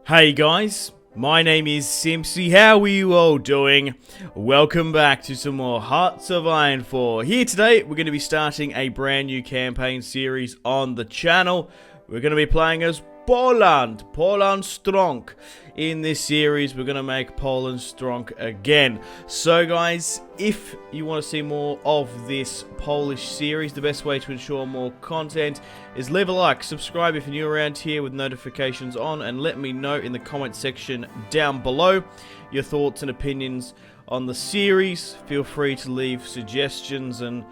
Hey guys, my name is Simpzy. How are you all doing? Welcome back to some more Hearts of Iron 4. Here today, we're going to be starting a brand new campaign series on the channel. We're going to be playing as Poland STRONK. In this series, we're going to make Poland STRONK again. So guys, if you want to see more of this Polish series, the best way to ensure more content is leave a like, subscribe if you're new around here with notifications on, and let me know in the comment section down below your thoughts and opinions on the series. Feel free to leave suggestions and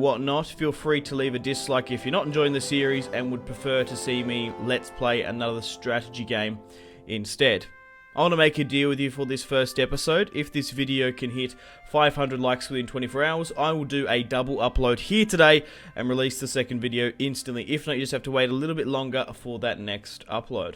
whatnot. Feel free to leave a dislike if you're not enjoying the series and would prefer to see me let's play another strategy game instead. I want to make a deal with you for this first episode. If this video can hit 500 likes within 24 hours, I will do a double upload here today and release the second video instantly. If not, you just have to wait a little bit longer for that next upload.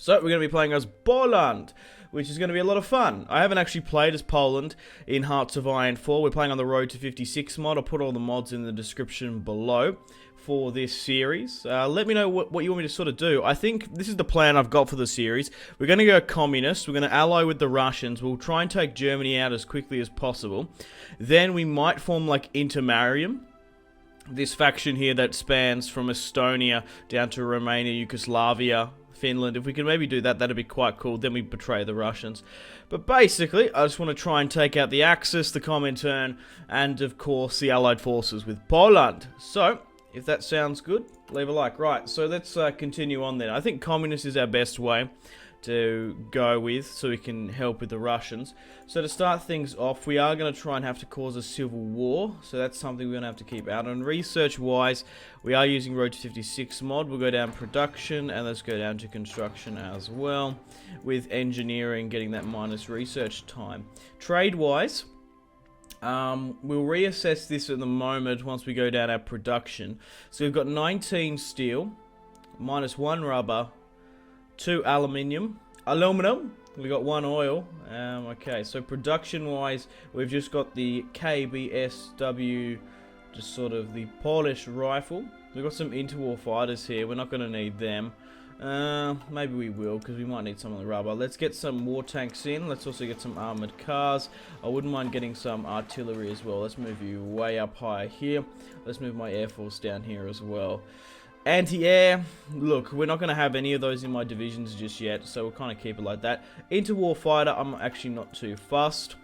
So, we're going to be playing as Poland, which is going to be a lot of fun. I haven't actually played as Poland in Hearts of Iron 4. We're playing on the Road to 56 mod. I'll put all the mods in the description below for this series. Let me know what you want me to sort of do. I think this is the plan I've got for the series. We're going to go communist. We're going to ally with the Russians. We'll try and take Germany out as quickly as possible. Then we might form like Intermarium, this faction here that spans from Estonia down to Romania, Yugoslavia, Finland. If we could maybe do that, that'd be quite cool. Then we betray the Russians. But basically, I just want to try and take out the Axis, the Comintern, and of course the Allied forces with Poland. So, if that sounds good, leave a like. Right, so let's continue on then. I think communist is our best way to go with, so we can help with the Russians. So to start things off, we are going to try and have to cause a civil war, so that's something we're going to have to keep out on. Research wise, we are using Road to 56 mod. We'll go down production, and let's go down to construction as well, with engineering getting that minus research time. Trade wise, we'll reassess this at the moment once we go down our production. So we've got 19 steel, minus 1 rubber, 2 aluminum, we got 1 oil. Okay, so production wise, we've just got the KBSW, just sort of the Polish rifle. We've got some interwar fighters here. We're not going to need them. Maybe we will, because we might need some of the rubber. Let's get some war tanks in. Let's also get some armored cars. I wouldn't mind getting some artillery as well. Let's move you way up higher here. Let's move my air force down here as well. Anti-air, look, we're not going to have any of those in my divisions just yet, so we'll kind of keep it like that. Interwar fighter, I'm actually not too fussed.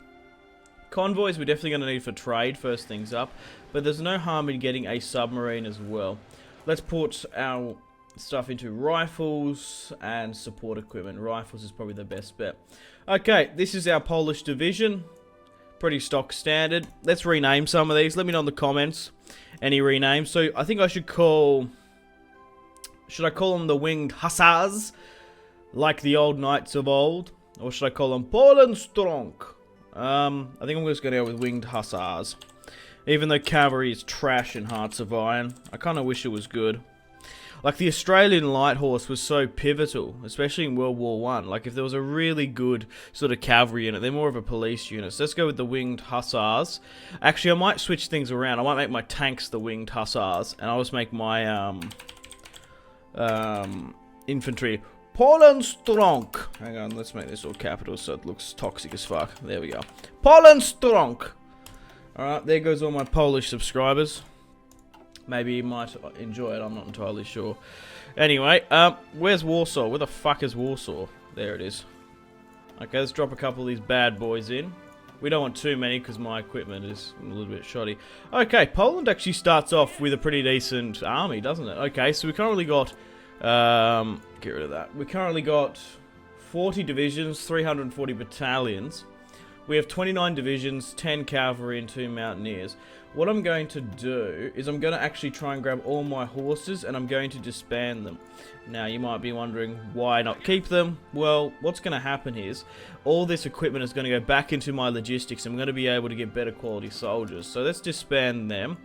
Convoys, we're definitely going to need for trade, first things up, but there's no harm in getting a submarine as well. Let's put our stuff into rifles and support equipment. Rifles is probably the best bet. Okay, this is our Polish division. Pretty stock standard. Let's rename some of these. Let me know in the comments any renames. So I think I should call... Should I call them the Winged Hussars, like the old knights of old? Or should I call them Poland STRONK? I think I'm just going to go with Winged Hussars. Even though cavalry is trash in Hearts of Iron, I kind of wish it was good. Like, the Australian light horse was so pivotal, especially in World War I. Like, if there was a really good sort of cavalry unit, they're more of a police unit. So let's go with the Winged Hussars. Actually, I might switch things around. I might make my tanks the Winged Hussars, and I'll just make my infantry Poland STRONK. Hang on, let's make this all capital so it looks toxic as fuck. There we go. Poland STRONK. Alright, there goes all my Polish subscribers. Maybe you might enjoy it, I'm not entirely sure. Anyway, where's Warsaw? Where the fuck is Warsaw? There it is. Okay, let's drop a couple of these bad boys in. We don't want too many because my equipment is a little bit shoddy. Okay, Poland actually starts off with a pretty decent army, doesn't it? Okay, so we currently got... get rid of that. We currently got 40 divisions, 340 battalions. We have 29 divisions, 10 cavalry, and 2 mountaineers. What I'm going to do is I'm going to actually try and grab all my horses and I'm going to disband them. Now, you might be wondering, why not keep them? Well, what's going to happen is all this equipment is going to go back into my logistics and I'm going to be able to get better quality soldiers. So let's disband them.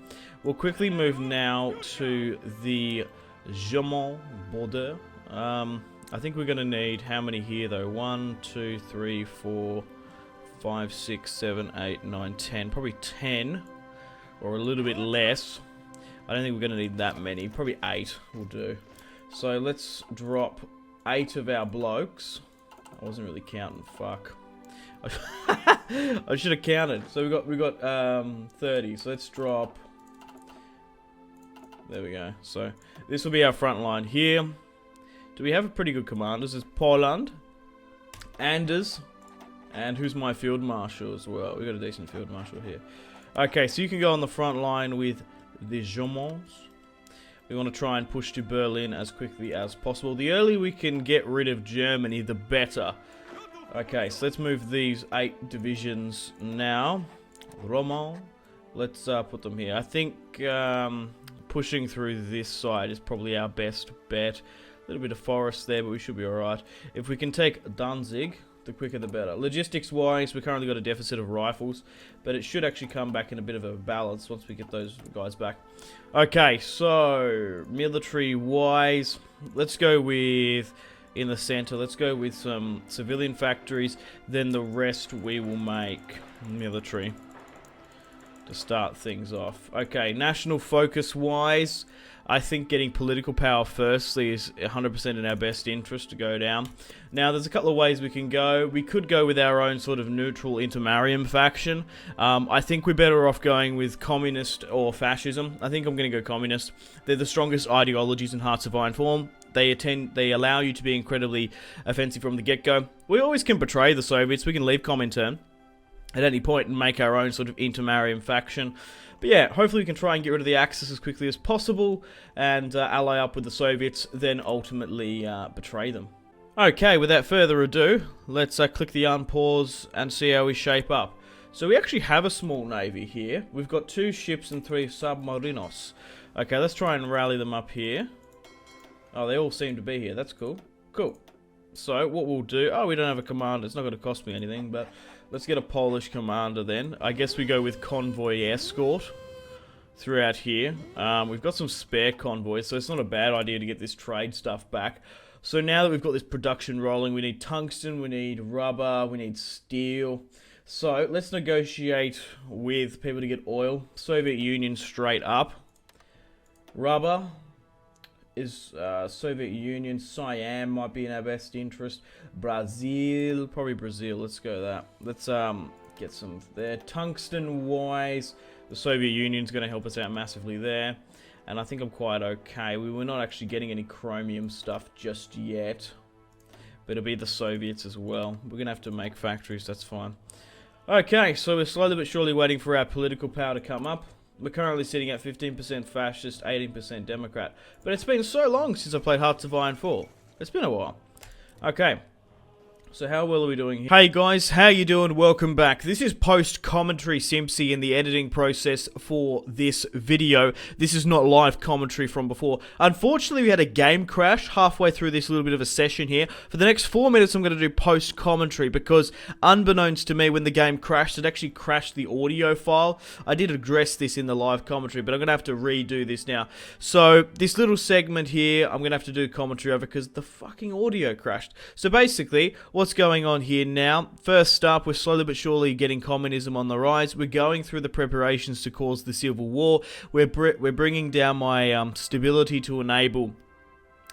We'll quickly move now to the German border. I think we're going to need how many here though? 1, 2, 3, 4, 5, 6, 7, 8, 9, 10. Probably 10. Or a little bit less. I don't think we're going to need that many. Probably 8 will do. So let's drop 8 of our blokes. I wasn't really counting. Fuck. I should have counted. So we got 30. So let's drop. There we go. So this will be our front line here. Do we have a pretty good commanders? There's Poland, Anders, and who's my field marshal as well? We got a decent field marshal here. Okay, so you can go on the front line with the Germans. We want to try and push to Berlin as quickly as possible. The earlier we can get rid of Germany, the better. Okay, so let's move these 8 divisions now. Roman. Let's put them here. I think pushing through this side is probably our best bet. A little bit of forest there, but we should be alright. If we can take Danzig, the quicker the better. Logistics-wise, we currently got a deficit of rifles, but it should actually come back in a bit of a balance once we get those guys back. Okay, so military-wise, let's go with, in the center, let's go with some civilian factories, then the rest we will make military to start things off. Okay, national focus-wise, I think getting political power firstly is 100% in our best interest to go down. Now, there's a couple of ways we can go. We could go with our own sort of neutral intermarium faction. I think we're better off going with communist or fascism. I think I'm going to go communist. They're the strongest ideologies in Hearts of Iron form. They allow you to be incredibly offensive from the get-go. We always can betray the Soviets. We can leave Comintern at any point and make our own sort of intermarium faction. But yeah, hopefully we can try and get rid of the Axis as quickly as possible and ally up with the Soviets, then ultimately betray them. Okay, without further ado, let's click the unpause and see how we shape up. So we actually have a small navy here. We've got 2 ships and 3 submarinos. Okay, let's try and rally them up here. Oh, they all seem to be here. That's cool. Cool. So what we'll do... Oh, we don't have a commander. It's not going to cost me anything, but... Let's get a Polish commander then. I guess we go with convoy escort throughout here. We've got some spare convoys, so it's not a bad idea to get this trade stuff back. So now that we've got this production rolling, we need tungsten, we need rubber, we need steel. So let's negotiate with people to get oil. Soviet Union straight up. Rubber is Soviet Union. Siam might be in our best interest. Brazil, probably Brazil. Let's go that. Let's get some there. Tungsten wise, the Soviet Union's going to help us out massively there, and I think I'm quite okay. We were not actually getting any chromium stuff just yet, but it'll be the Soviets as well. We're going to have to make factories. That's fine. Okay, so we're slowly but surely waiting for our political power to come up. We're currently sitting at 15% fascist, 18% Democrat. But it's been so long since I played Hearts of Iron 4. It's been a while. Okay. So how well are we doing here? Hey guys, how you doing? Welcome back. This is post-commentary Simpzy in the editing process for this video. This is not live commentary from before. Unfortunately, we had a game crash halfway through this little bit of a session here. For the next 4 minutes, I'm going to do post-commentary because unbeknownst to me, when the game crashed, it actually crashed the audio file. I did address this in the live commentary, but I'm going to have to redo this now. So this little segment here, I'm going to have to do commentary over because the fucking audio crashed. So basically, what's going on here now? First up, we're slowly but surely getting communism on the rise. We're going through the preparations to cause the civil war. We're bringing down my stability to enable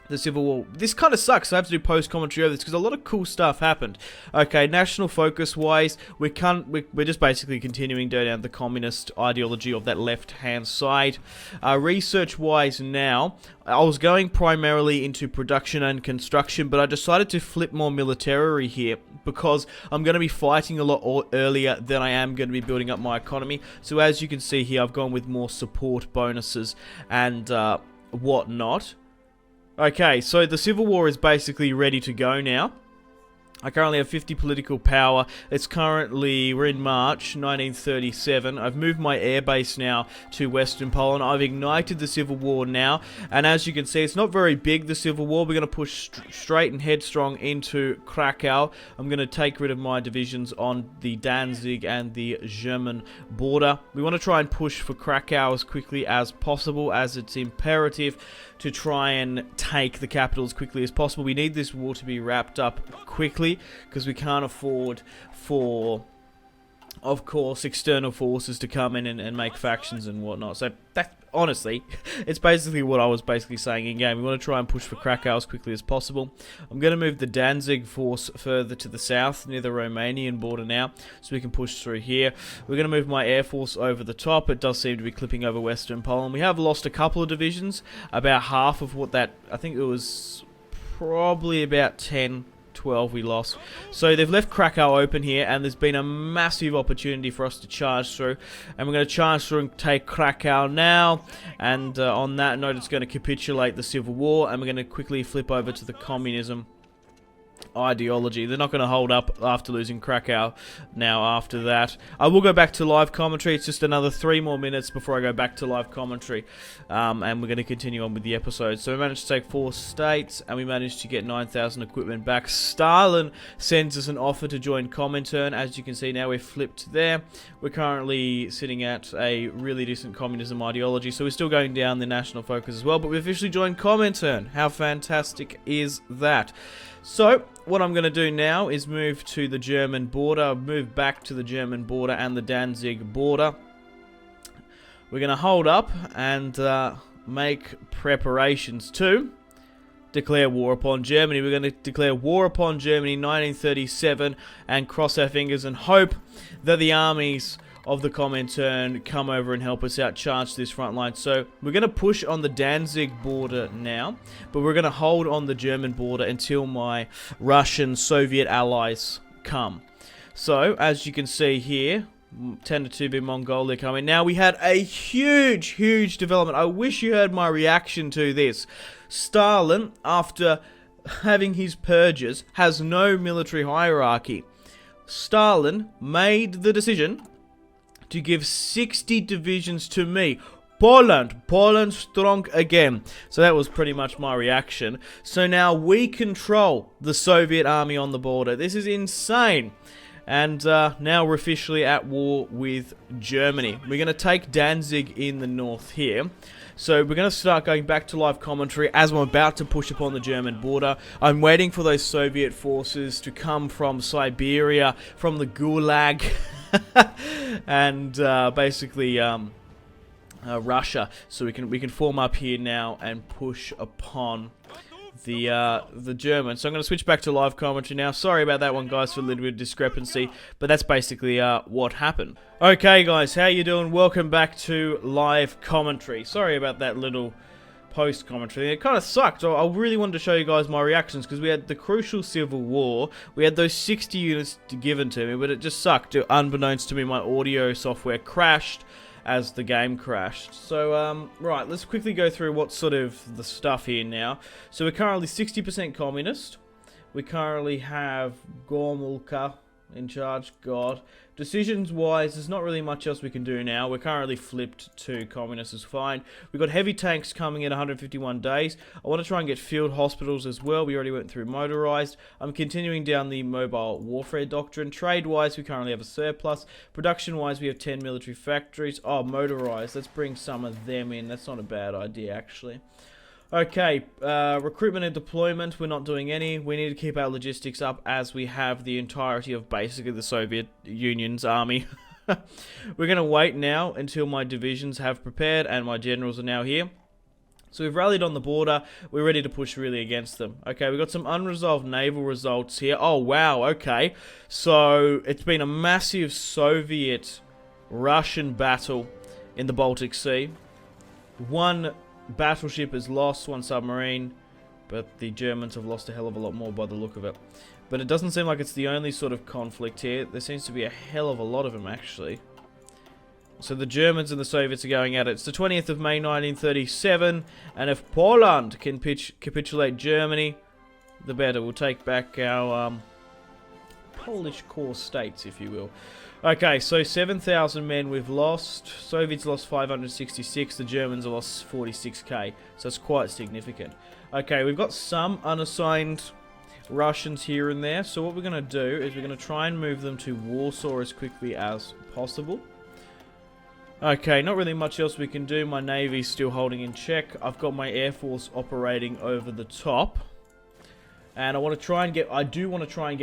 the civil war. This kind of sucks. I have to do post-commentary over this because a lot of cool stuff happened. Okay, national focus-wise, we're just basically continuing down the communist ideology of that left-hand side. Research-wise now, I was going primarily into production and construction, but I decided to flip more military here because I'm going to be fighting a lot earlier than I am going to be building up my economy. So as you can see here, I've gone with more support bonuses and whatnot. Okay, so the Civil War is basically ready to go now. I currently have 50 political power. It's currently, we're in March 1937. I've moved my airbase now to Western Poland. I've ignited the Civil War now. And as you can see, it's not very big, the Civil War. We're going to push straight and headstrong into Krakow. I'm going to take rid of my divisions on the Danzig and the German border. We want to try and push for Krakow as quickly as possible, as it's imperative to try and take the capital as quickly as possible. We need this war to be wrapped up quickly because we can't afford for, of course, external forces to come in and make factions and whatnot. So honestly, it's basically what I was basically saying in game. We want to try and push for Krakow as quickly as possible. I'm going to move the Danzig force further to the south, near the Romanian border now, so we can push through here. We're going to move my air force over the top. It does seem to be clipping over Western Poland. We have lost a couple of divisions, about half of what that, I think it was probably about 10, 12 we lost. So they've left Krakow open here, and there's been a massive opportunity for us to charge through, and we're going to charge through and take Krakow now. And on that note, it's going to capitulate the Civil War, and we're going to quickly flip over to the communism ideology. They're not going to hold up after losing Krakow now after that. I will go back to live commentary. It's just another 3 more minutes before I go back to live commentary, and we're going to continue on with the episode. So we managed to take 4 states, and we managed to get 9,000 equipment back. Stalin sends us an offer to join Comintern. As you can see now, we're flipped there. We're currently sitting at a really decent communism ideology, so we're still going down the national focus as well, but we officially joined Comintern. How fantastic is that? So, what I'm going to do now is move to the German border, move back to the German border and the Danzig border. We're going to hold up and make preparations to declare war upon Germany. We're going to declare war upon Germany in 1937 and cross our fingers and hope that the armies of the Comintern come over and help us out charge this front line. So we're going to push on the Danzig border now, but we're going to hold on the German border until my Russian Soviet allies come. So as you can see here, 10 to 2 Mongolia coming. Now we had a huge development. I wish you heard my reaction to this. Stalin, after having his purges, has no military hierarchy. Stalin made the decision to give 60 divisions to me. Poland STRONK again. So that was pretty much my reaction. So now we control the Soviet army on the border. This is insane. And now we're officially at war with Germany. We're going to take Danzig in the north here. So we're going to start going back to live commentary as I'm about to push upon the German border. I'm waiting for those Soviet forces to come from Siberia, from the Gulag, and basically Russia. So we can form up here now and push upon the Germans. So I'm going to switch back to live commentary now. Sorry about that one, guys, for a little bit of discrepancy, but that's basically what happened. Okay, guys, how you doing? Welcome back to live commentary. Sorry about that little post commentary. It kind of sucked. I really wanted to show you guys my reactions because we had the crucial Civil War. We had those 60 units given to me, but it just sucked. Unbeknownst to me, my audio software crashed as the game crashed. So, right, let's quickly go through what's sort of the stuff here now. So we're currently 60% communist. We currently have Gormulka in charge, God. Decisions-wise, there's not really much else we can do now. We're currently flipped to communist is fine. We've got heavy tanks coming in 151 days. I want to try and get field hospitals as well. We already went through motorized. I'm continuing down the mobile warfare doctrine. Trade-wise, we currently have a surplus. Production-wise, we have 10 military factories. Oh, motorized. Let's bring some of them in. That's not a bad idea, actually. Okay, recruitment and deployment, we're not doing any. We need to keep our logistics up as we have the entirety of basically the Soviet Union's army. We're going to wait now until my divisions have prepared and my generals are now here. So we've rallied on the border. We're ready to push really against them. Okay, we've got some unresolved naval results here. Oh, wow, okay. So it's been a massive Soviet-Russian battle in the Baltic Sea. One battleship is lost, one submarine, but the Germans have lost a hell of a lot more by the look of it. But it doesn't seem like it's the only sort of conflict here. There seems to be a hell of a lot of them, actually. So the Germans and the Soviets are going at it. It's the 20th of May 1937, and if Poland can capitulate Germany, the better. We'll take back our Polish core states, if you will. Okay, so 7,000 men we've lost. Soviets lost 566. The Germans have lost 46k. So it's quite significant. Okay, we've got some unassigned Russians here and there. So what we're going to do is we're going to try and move them to Warsaw as quickly as possible. Okay, not really much else we can do. My Navy's still holding in check. I've got my Air Force operating over the top. And I want to try and get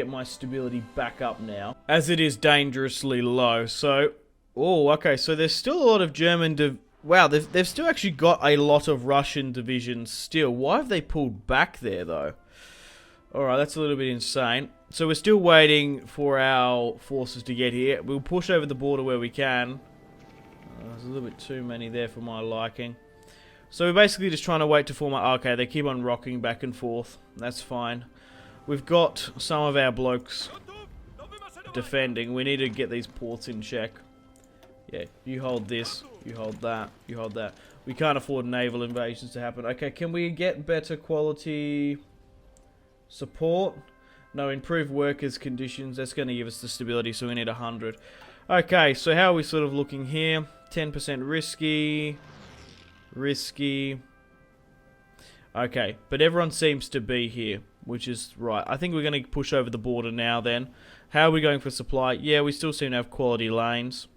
my stability back up now, as it is dangerously low. So, oh, okay, so there's still a lot of German Wow, they've still actually got a lot of Russian divisions still. Why have they pulled back there, though? Alright, that's a little bit insane. So we're still waiting for our forces to get here. We'll push over the border where we can. There's a little bit too many there for my liking. So we're basically just trying to wait to form up. Okay, they keep on rocking back and forth. That's fine. We've got some of our blokes defending. We need to get these ports in check. Yeah, you hold this, you hold that, you hold that. We can't afford naval invasions to happen. Okay, can we get better quality support? No, improve workers' conditions. That's going to give us the stability, so we need 100. Okay, so how are we sort of looking here? 10% risky. Risky. Okay, but everyone seems to be here, which is right. I think we're going to push over the border now then. How are we going for supply? Yeah, we still seem to have quality lanes.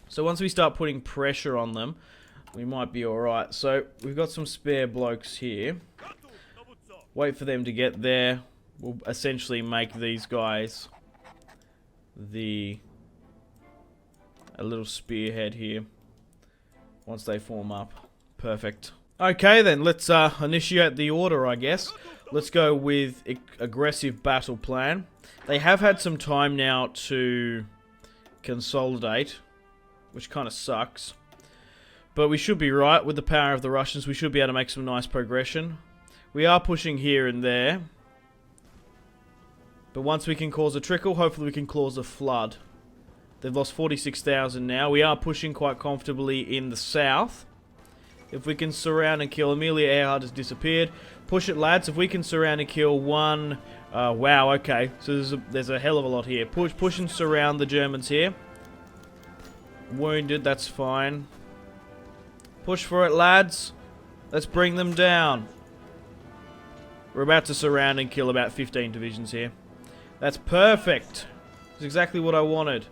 So once we start putting pressure on them, we might be alright. So we've got some spare blokes here. Wait for them to get there. We'll essentially make these guys a little spearhead here. Once they form up. Perfect. Okay then, let's initiate the order, I guess. Let's go with aggressive battle plan. They have had some time now to consolidate, which kind of sucks. But we should be right with the power of the Russians. We should be able to make some nice progression. We are pushing here and there. But once we can cause a trickle, hopefully we can cause a flood. They've lost 46,000 now. We are pushing quite comfortably in the south. If we can surround and kill, Amelia Earhart has disappeared. Push it, lads. If we can surround and kill one... wow, okay. So there's a hell of a lot here. Push and surround the Germans here. Wounded, that's fine. Push for it, lads. Let's bring them down. We're about to surround and kill about 15 divisions here. That's perfect. That's exactly what I wanted.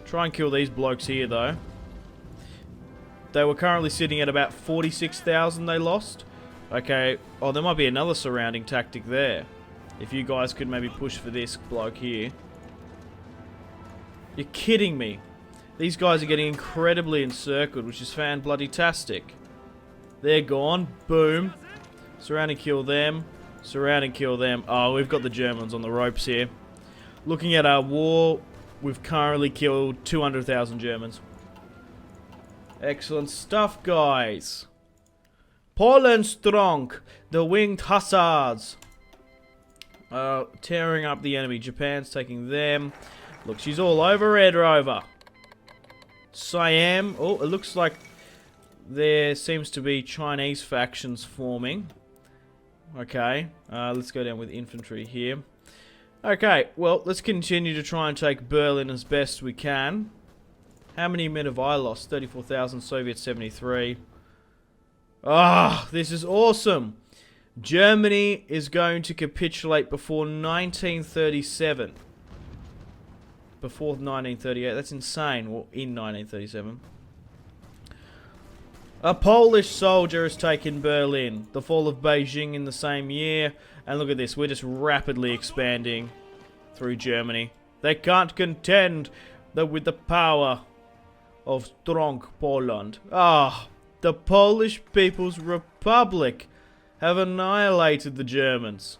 Try and kill these blokes here, though. They were currently sitting at about 46,000 they lost. Okay. Oh, there might be another surrounding tactic there. If you guys could maybe push for this bloke here. You're kidding me. These guys are getting incredibly encircled, which is fan-bloody-tastic. They're gone. Boom. Surround and kill them. Surround and kill them. Oh, we've got the Germans on the ropes here. Looking at our war, we've currently killed 200,000 Germans. Excellent stuff, guys. Poland STRONK, the winged hussars. Tearing up the enemy. Japan's taking them. Look, she's all over Red Rover. Siam. Oh, it looks like there seems to be Chinese factions forming. Okay, let's go down with infantry here. Okay, well, let's continue to try and take Berlin as best we can. How many men have I lost? 34,000, Soviets 73. Ah, this is awesome. Germany is going to capitulate before 1937. Before 1938. That's insane. Well, in 1937. A Polish soldier has taken Berlin. The fall of Beijing in the same year. And look at this. We're just rapidly expanding through Germany. They can't contend with the power of strong Poland. Ah, the Polish People's Republic have annihilated the Germans.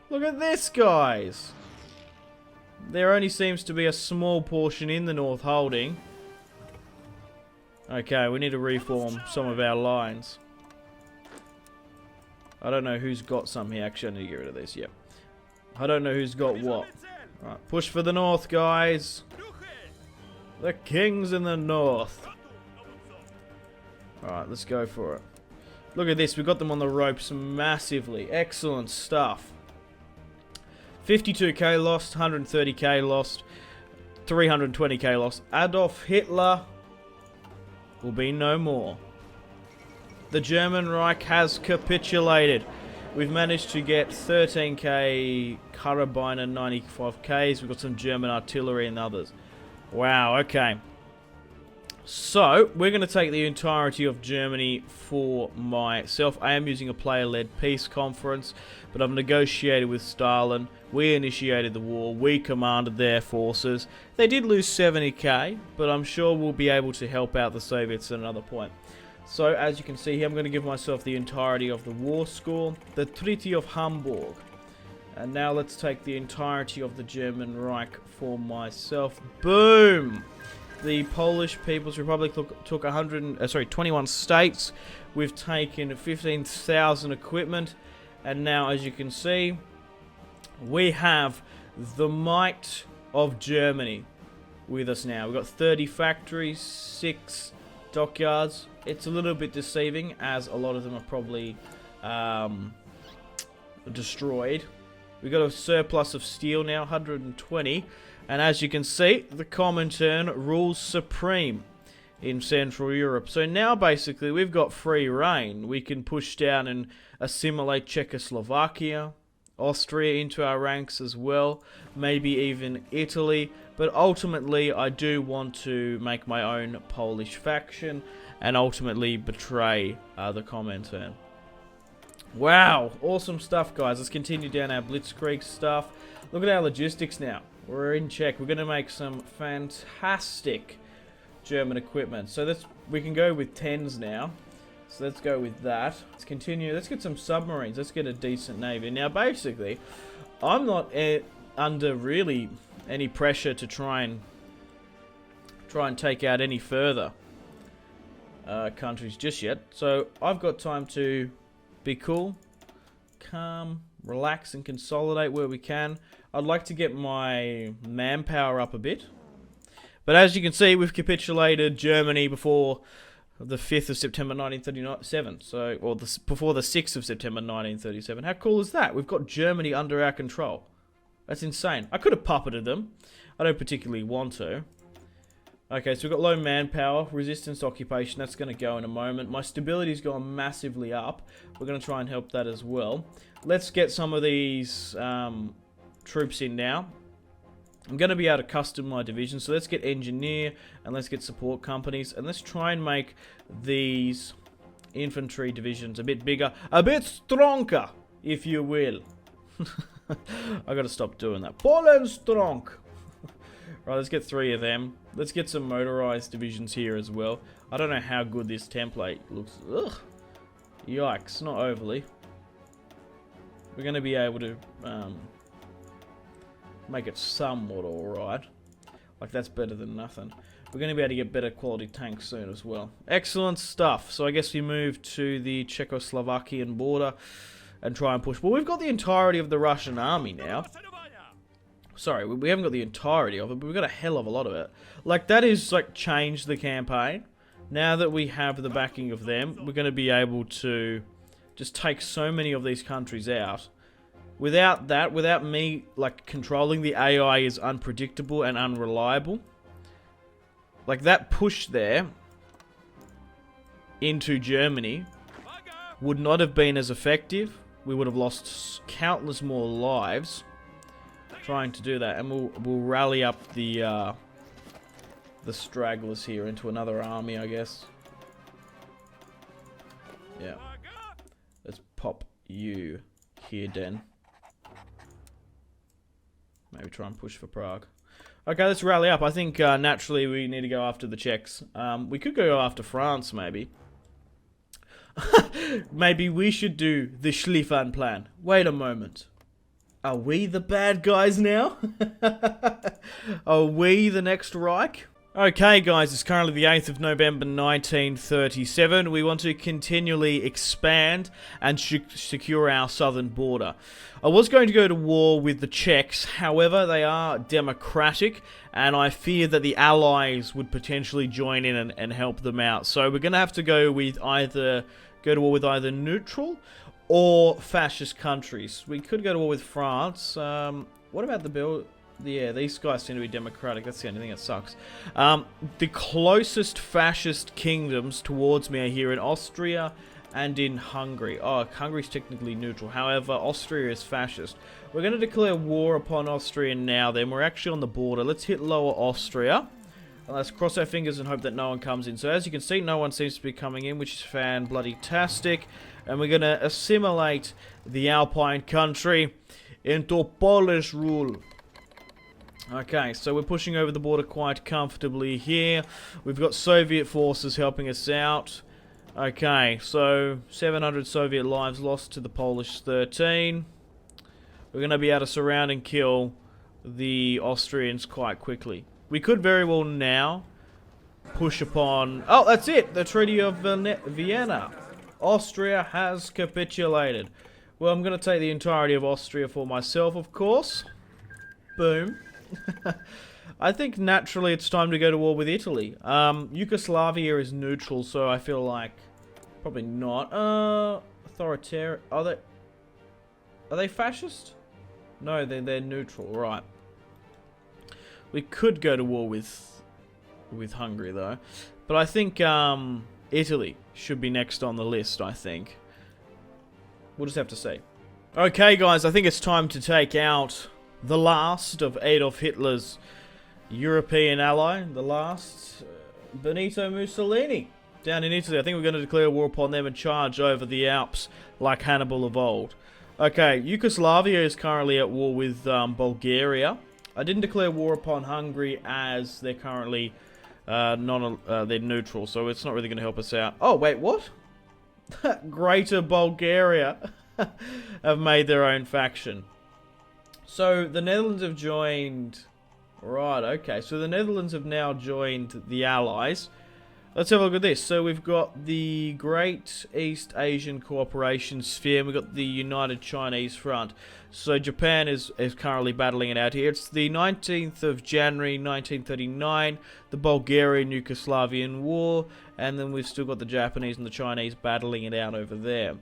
Look at this, guys. There only seems to be a small portion in the north holding. Okay, we need to reform some of our lines. I don't know who's got some here. Actually, I need to get rid of this. Yep. I don't know who's got what. Right, push for the north, guys. The king's in the north. Alright, let's go for it. Look at this. We got them on the ropes massively. Excellent stuff. 52k lost, 130k lost, 320k lost. Adolf Hitler will be no more. The German Reich has capitulated. We've managed to get 13k Karabiner 95ks. We've got some German artillery and others. Wow, okay. So, we're going to take the entirety of Germany for myself. I am using a player-led peace conference, but I've negotiated with Stalin. We initiated the war. We commanded their forces. They did lose 70k, but I'm sure we'll be able to help out the Soviets at another point. So, as you can see here, I'm going to give myself the entirety of the war score. The Treaty of Hamburg. And now let's take the entirety of the German Reich for myself. Boom! The Polish People's Republic took 21 states. We've taken 15,000 equipment. And now, as you can see, we have the might of Germany with us now. We've got 30 factories, 6 dockyards. It's a little bit deceiving, as a lot of them are probably destroyed. We've got a surplus of steel now, 120. And as you can see, the Comintern rules supreme in Central Europe. So now basically we've got free reign. We can push down and assimilate Czechoslovakia, Austria into our ranks as well. Maybe even Italy. But ultimately I do want to make my own Polish faction and ultimately betray the Comintern. Wow, awesome stuff, guys. Let's continue down our Blitzkrieg stuff. Look at our logistics now. We're in check. We're going to make some fantastic German equipment. So we can go with 10s now. So let's go with that. Let's continue. Let's get some submarines. Let's get a decent navy. Now, basically, I'm not under really any pressure to try and take out any further countries just yet. So I've got time to be cool, calm, relax, and consolidate where we can. I'd like to get my manpower up a bit. But as you can see, we've capitulated Germany before the 5th of September 1937. Before the 6th of September 1937. How cool is that? We've got Germany under our control. That's insane. I could have puppeted them. I don't particularly want to. Okay, so we've got low manpower, resistance to occupation. That's going to go in a moment. My stability's gone massively up. We're going to try and help that as well. Let's get some of these troops in now. I'm going to be able to custom my division. So let's get engineer and let's get support companies. And let's try and make these infantry divisions a bit bigger. A bit stronger, if you will. I got to stop doing that. Poland STRONK. Right, let's get 3 of them. Let's get some motorized divisions here as well. I don't know how good this template looks. Ugh. Yikes, not overly. We're going to be able to make it somewhat alright. Like, that's better than nothing. We're going to be able to get better quality tanks soon as well. Excellent stuff. So I guess we move to the Czechoslovakian border and try and push. Well, we've got the entirety of the Russian army now. Sorry, we haven't got the entirety of it, but we've got a hell of a lot of it. Like, that is, like, changed the campaign. Now that we have the backing of them, we're going to be able to just take so many of these countries out. Without that, without me, like, controlling, the AI is unpredictable and unreliable. Like, that push there into Germany would not have been as effective. We would have lost countless more lives trying to do that, and we'll rally up the stragglers here into another army, I guess. Yeah. Let's pop you here, Den. Maybe try and push for Prague. Okay, let's rally up. I think naturally we need to go after the Czechs. We could go after France, maybe. Maybe we should do the Schlieffen plan. Wait a moment. Are we the bad guys now? Are we the next Reich? Okay, guys, it's currently the 8th of November 1937. We want to continually expand and secure our southern border. I was going to go to war with the Czechs, however, they are democratic, and I fear that the Allies would potentially join in and help them out. So we're going to have to go to war with either neutral or fascist countries. We could go to war with France. What about yeah, these guys seem to be democratic. That's the only thing that sucks. The closest fascist kingdoms towards me are here in Austria and in Hungary. Oh, Hungary's technically neutral. However, Austria is fascist. We're going to declare war upon Austria now then. We're actually on the border. Let's hit Lower Austria. Let's cross our fingers and hope that no one comes in. So as you can see, no one seems to be coming in, which is fan-bloody-tastic. And we're going to assimilate the Alpine country into Polish rule. Okay, so we're pushing over the border quite comfortably here. We've got Soviet forces helping us out. Okay, so 700 Soviet lives lost to the Polish 13. We're going to be able to surround and kill the Austrians quite quickly. We could very well now push upon... Oh, that's it! The Treaty of Vienna. Austria has capitulated. Well, I'm going to take the entirety of Austria for myself, of course. Boom. I think naturally it's time to go to war with Italy. Yugoslavia is neutral, so I feel like... Probably not. Authoritarian... Are they fascist? No, they're neutral, right. We could go to war with Hungary, though. But I think Italy should be next on the list, I think. We'll just have to see. Okay, guys, I think it's time to take out the last of Adolf Hitler's European ally. The last, Benito Mussolini, down in Italy. I think we're going to declare war upon them and charge over the Alps like Hannibal of old. Okay, Yugoslavia is currently at war with Bulgaria. I didn't declare war upon Hungary as they're currently they're neutral, so it's not really going to help us out. Oh, wait, what? Greater Bulgaria have made their own faction. So the Netherlands have joined... Right, okay, so the Netherlands have now joined the Allies. Let's have a look at this. So we've got the Great East Asian Cooperation Sphere. We've got the United Chinese Front. So Japan is currently battling it out here. It's the 19th of January 1939, the Bulgarian-Yugoslavian War, and then we've still got the Japanese and the Chinese battling it out over there.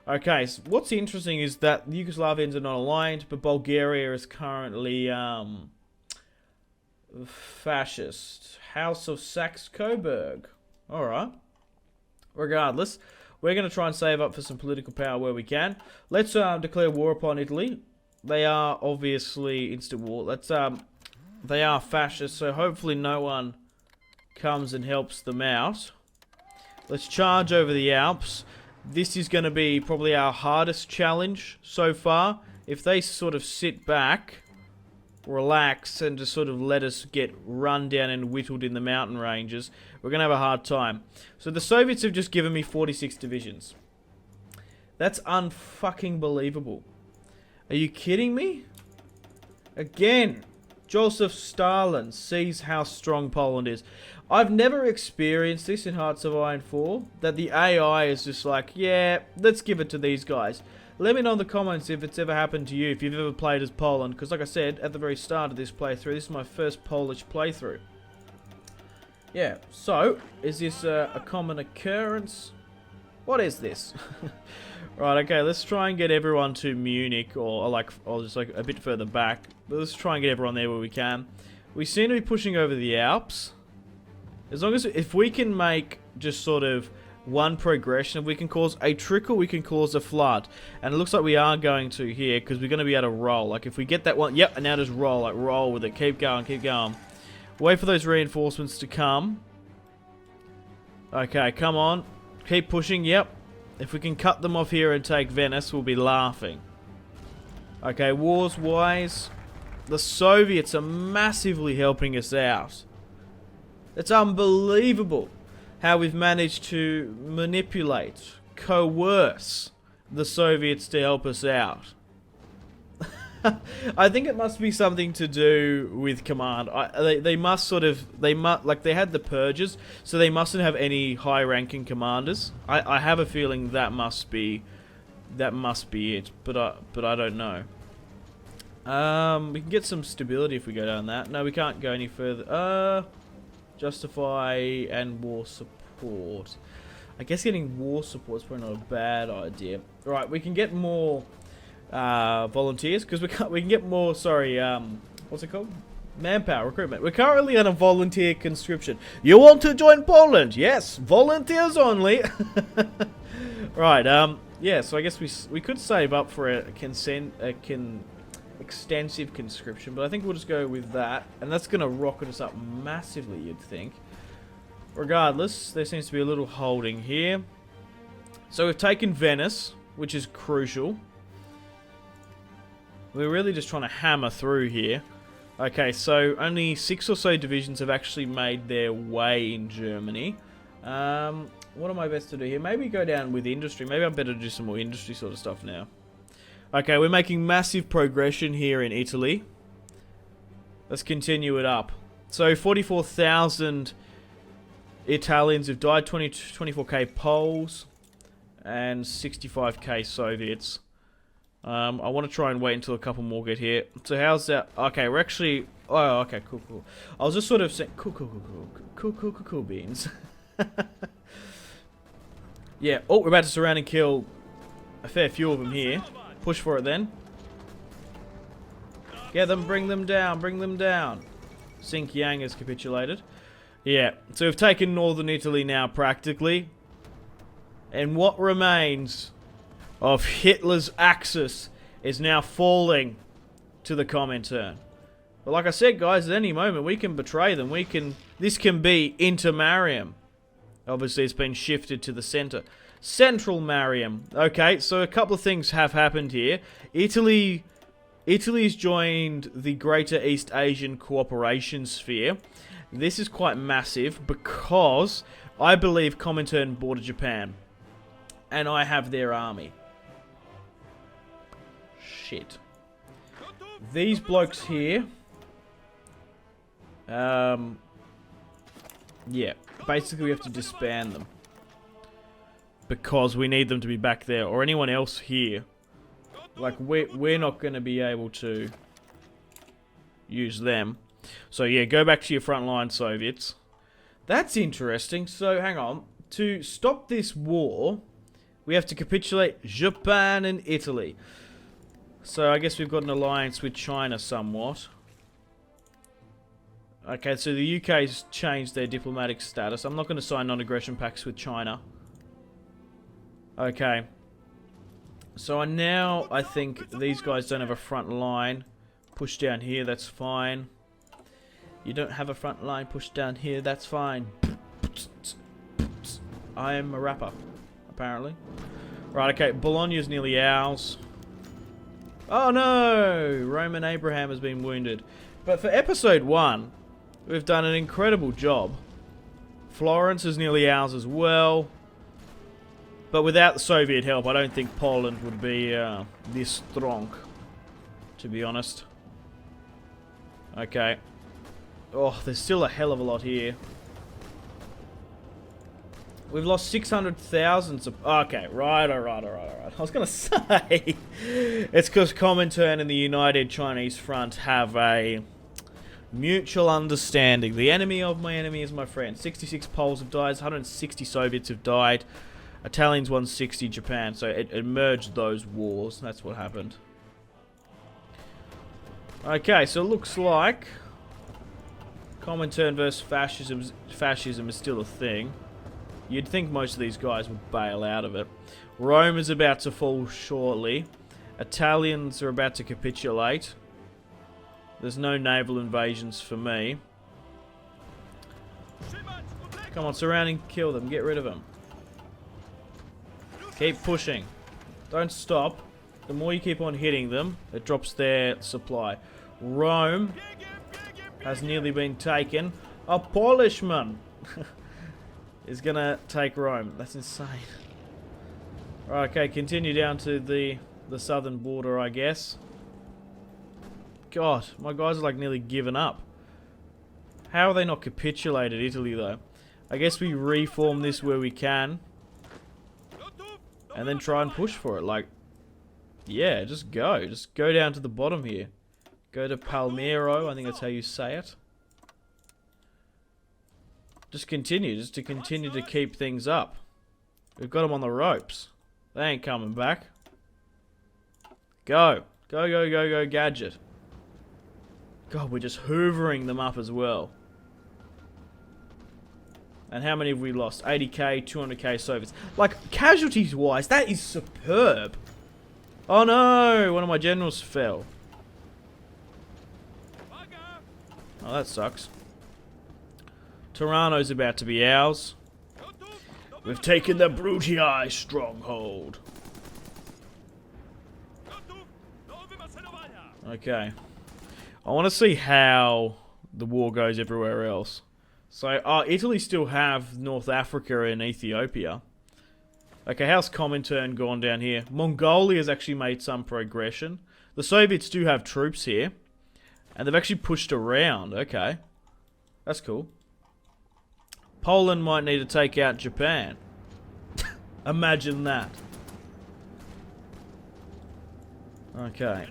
Okay, so what's interesting is that the Yugoslavians are not aligned, but Bulgaria is currently fascist. House of Saxe-Coburg. Alright. Regardless, we're going to try and save up for some political power where we can. Let's declare war upon Italy. They are obviously instant war. They are fascist, so hopefully no one comes and helps them out. Let's charge over the Alps. This is going to be probably our hardest challenge so far. If they sort of sit back, relax, and just sort of let us get run down and whittled in the mountain ranges, we're going to have a hard time. So the Soviets have just given me 46 divisions. That's unfucking believable. Are you kidding me? Again, Joseph Stalin sees how strong Poland is. I've never experienced this in Hearts of Iron 4, that the AI is just like, yeah, let's give it to these guys. Let me know in the comments if it's ever happened to you, if you've ever played as Poland, because like I said, at the very start of this playthrough, this is my first Polish playthrough. Yeah, so, is this a common occurrence? What is this? Right, okay, let's try and get everyone to Munich, or just like a bit further back. But let's try and get everyone there where we can. We seem to be pushing over the Alps. As long as, if we can make just sort of one progression, if we can cause a trickle, we can cause a flood. And it looks like we are going to here, because we're going to be able to roll. Like, if we get that one, yep, and now just roll, like, roll with it. Keep going, keep going. Wait for those reinforcements to come. Okay, come on. Keep pushing, yep. If we can cut them off here and take Venice, we'll be laughing. Okay, wars-wise, the Soviets are massively helping us out. It's unbelievable how we've managed to manipulate, coerce the Soviets to help us out. I think it must be something to do with command. They must sort of, like they had the purges, so they mustn't have any high-ranking commanders. I have a feeling that must be it, but I don't know. We can get some stability if we go down that. No, we can't go any further. Justify and war support. I guess getting war support is probably not a bad idea. Right, we can get more volunteers, because we can get more, sorry, what's it called? Manpower, recruitment. We're currently on a volunteer conscription. You want to join Poland? Yes, volunteers only. Right, yeah, so I guess we could save up for a extensive conscription, but I think we'll just go with that. And that's going to rocket us up massively, you'd think. Regardless, there seems to be a little holding here. So we've taken Venice, which is crucial. We're really just trying to hammer through here. Okay, so only 6 or so divisions have actually made their way in Germany. What am I best to do here? Maybe go down with industry. Maybe I'm better to do some more industry sort of stuff now. Okay, we're making massive progression here in Italy. Let's continue it up. So 44,000 Italians have died, 24k Poles, and 65k Soviets. I want to try and wait until a couple more get here. So how's that? Okay, we're actually... Oh, okay, cool. I was just sort of saying... Cool beans. Yeah. Oh, we're about to surround and kill a fair few of them here. Push for it then. Get them, bring them down. Sink Yang has capitulated. Yeah, so we've taken northern Italy now practically. And what remains of Hitler's Axis is now falling to the Comintern. But like I said, guys, at any moment we can betray them. This can be Inter Marium. Obviously, it's been shifted to the center. Central Marium. Okay, so a couple of things have happened here. Italy's joined the Greater East Asian Cooperation Sphere. This is quite massive because I believe Comintern border Japan. And I have their army. Shit. These blokes here... yeah, basically we have to disband them. Because we need them to be back there, or anyone else here. Like, we're not going to be able to use them. So yeah, go back to your front line, Soviets. That's interesting. So, hang on. To stop this war, we have to capitulate Japan and Italy. So I guess we've got an alliance with China somewhat. Okay, so the UK's changed their diplomatic status. I'm not going to sign non-aggression pacts with China. Okay. So now I think these guys don't have a front line. Push down here, that's fine. You don't have a front line, push down here, that's fine. I am a rapper, apparently. Right, okay, Bologna's nearly ours. Oh no! Roman Abraham has been wounded. But for episode 1, we've done an incredible job. Florence is nearly ours as well. But without the Soviet help, I don't think Poland would be this strong, to be honest. Okay. Oh, there's still a hell of a lot here. We've lost 600,000. Okay, right. I was going to say, it's because Comintern and the United Chinese Front have a mutual understanding. The enemy of my enemy is my friend. 66 Poles have died, 160 Soviets have died. Italians 160 Japan, so it merged those wars. That's what happened. Okay, so it looks like Comintern versus fascism is still a thing. You'd think most of these guys would bail out of it. Rome is about to fall shortly. Italians are about to capitulate. There's no naval invasions for me. Come on, surround and kill them. Get rid of them. Keep pushing. Don't stop. The more you keep on hitting them, it drops their supply. Rome has nearly been taken. A Polishman is gonna take Rome. That's insane. Right, okay, continue down to the southern border, I guess. God, my guys are like nearly given up. How are they not capitulated, Italy, though? I guess we reform this where we can. And then try and push for it. Like, yeah, just go. Just go down to the bottom here. Go to Palmiro. I think that's how you say it. Just continue. Just to continue to keep things up. We've got them on the ropes. They ain't coming back. Go. Go, Gadget. God, we're just hoovering them up as well. And how many have we lost? 80k, 200k Soviets. Like, casualties-wise, that is superb. Oh no! One of my generals fell. Oh, that sucks. Tirano's about to be ours. We've taken the Brutii stronghold. Okay. I want to see how the war goes everywhere else. So, Italy still have North Africa and Ethiopia. Okay, how's Comintern gone down here? Mongolia has actually made some progression. The Soviets do have troops here. And they've actually pushed around. Okay. That's cool. Poland might need to take out Japan. Imagine that. Okay.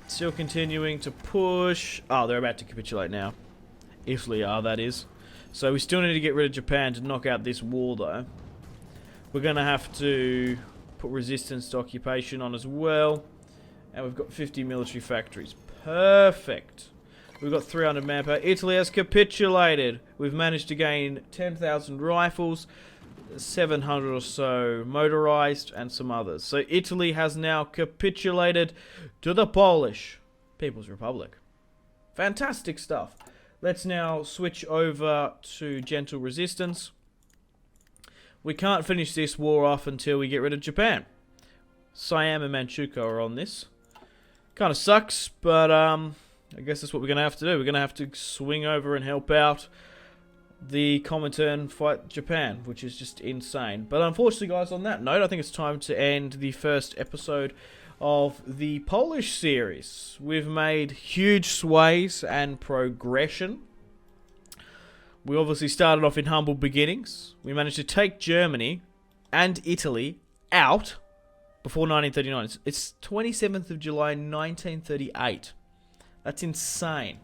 Still continuing to push. Oh, they're about to capitulate now. Italy are, that is. So we still need to get rid of Japan to knock out this war, though. We're going to have to put resistance to occupation on as well. And we've got 50 military factories. Perfect. We've got 300 manpower. Italy has capitulated. We've managed to gain 10,000 rifles, 700 or so motorized, and some others. So Italy has now capitulated to the Polish People's Republic. Fantastic stuff. Let's now switch over to gentle resistance. We can't finish this war off until we get rid of Japan. Siam and Manchukuo are on this. Kind of sucks, but I guess that's what we're going to have to do. We're going to have to swing over and help out the Comintern fight Japan, which is just insane. But unfortunately, guys, on that note, I think it's time to end the first episode of the Polish series. We've made huge sways and progression. We obviously started off in humble beginnings. We managed to take Germany and Italy out before 1939. It's 27th of July 1938. That's insane.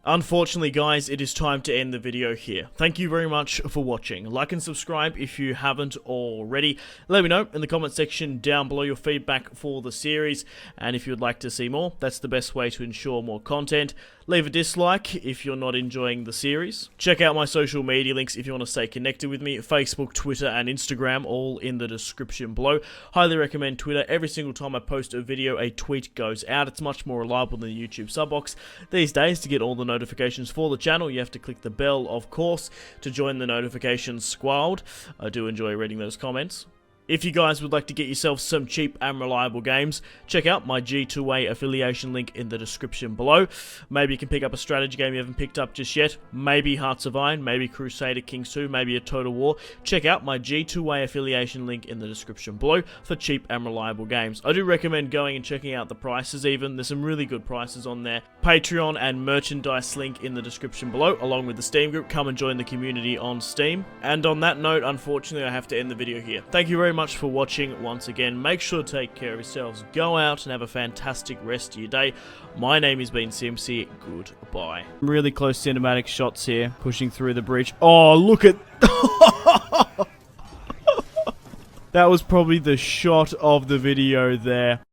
Unfortunately, guys, it is time to end the video here. Thank you very much for watching. Like and subscribe if you haven't already. Let me know in the comment section down below your feedback for the series. And if you'd like to see more, that's the best way to ensure more content. Leave a dislike if you're not enjoying the series. Check out my social media links if you want to stay connected with me. Facebook, Twitter, and Instagram, all in the description below. Highly recommend Twitter. Every single time I post a video, a tweet goes out. It's much more reliable than the YouTube sub box. These days, to get all the notifications for the channel, you have to click the bell, of course, to join the notifications squad. I do enjoy reading those comments. If you guys would like to get yourself some cheap and reliable games, check out my G2A affiliation link in the description below. Maybe you can pick up a strategy game you haven't picked up just yet. Maybe Hearts of Iron, maybe Crusader Kings 2, maybe a Total War. Check out my G2A affiliation link in the description below for cheap and reliable games. I do recommend going and checking out the prices even. There's some really good prices on there. Patreon and merchandise link in the description below, along with the Steam group. Come and join the community on Steam. And on that note, unfortunately, I have to end the video here. Thank you very much for watching once again. Make sure to take care of yourselves. Go out and have a fantastic rest of your day. My name has been Simpzy. Goodbye. Really close cinematic shots here, pushing through the bridge. Oh, look at... That was probably the shot of the video there.